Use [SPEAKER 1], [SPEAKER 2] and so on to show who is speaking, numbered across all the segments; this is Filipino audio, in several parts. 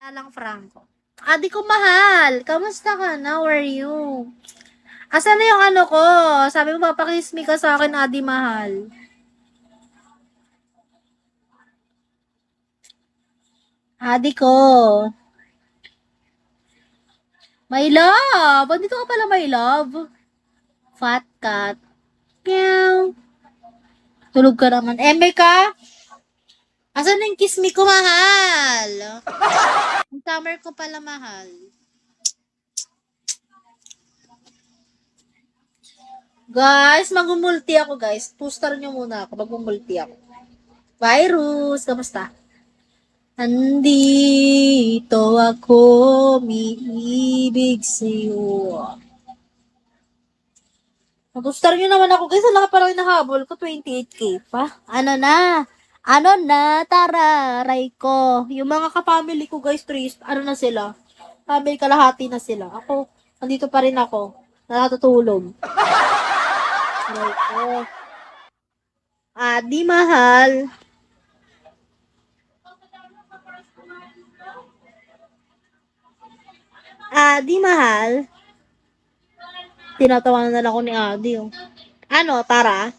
[SPEAKER 1] Alang Franco. Adi ko mahal, kamusta ka na? How are you? Asan na yung ano ko? Sabi mo papakiss me ka sa akin, Adi mahal. Adi ko. My love! Andito ka pala, my love. Fat cat. Meow. Tulog ka naman. Eme ka? Asan yung kiss me ko, mahal? Ang summer ko pala, mahal. Guys, magmumulti ako, guys. Two-star nyo muna ako. Magmumulti ako. Virus, kamusta? Andito ako, umiibig sa'yo. Mag-star nyo naman ako, guys. Ang laki parang hinahabol ko, 28K pa. Ano na? Ano na? Tara, aray ko. Yung mga kapamily ko, guys, ano na sila? Family kalahati na sila. Ako, nandito pa rin ako. Nakatutulog. Aray ko. Di mahal. Di mahal. Tinatawanan na lang ako ni Adi, oh. Ano, tara?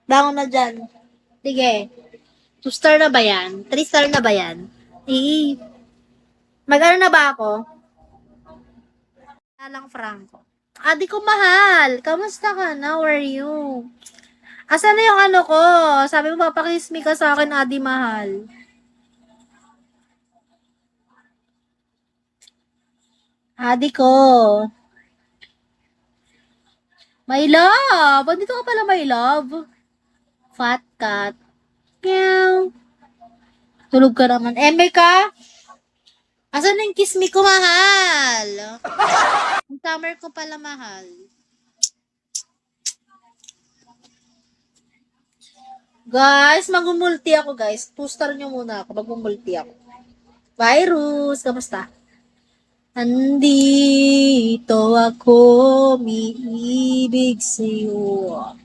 [SPEAKER 1] Bangon na dyan. Sige. 2-star na ba yan? 3-star na ba yan? Mag-ano na ba ako? Alang Franco. Adi ko mahal. Kamusta ka na? How are you? Asan na yung ano ko? Sabi mo papakiss me ka sa akin, Adi mahal. Adi ko. My love! Andito ka pala, my love. Fat cat. Meow. Tulog ka naman. Eme ka? Asan yung kiss me ko, mahal? Ang summer ko pala, mahal. Guys, magmumulti ako, guys. Two-star nyo muna ako. Magmumulti ako. Virus, kamusta? Andito ako, umiibig sa'yo.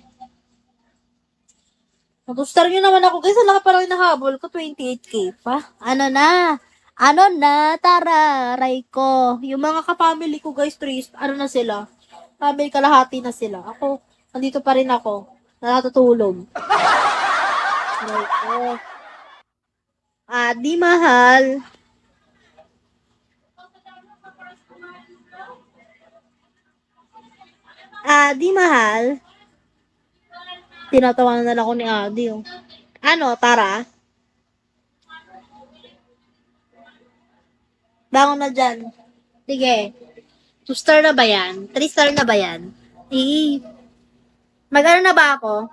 [SPEAKER 1] Mag-star nyo naman ako, guys. Ang laki parang hinahabol ko, 28K pa. Ano na? Ano na? Tara, aray ko. Yung mga kapamily ko, guys, ano na sila? Family kalahati na sila. Ako, nandito pa rin ako. Nakatutulog. Aray ko. Di mahal. Di mahal. Tinatawanan na lang ako ni Adi, oh. Ano, tara? Bangon na dyan. Sige. 2-star na ba yan? 3-star na ba yan? Mag-ano na ba ako?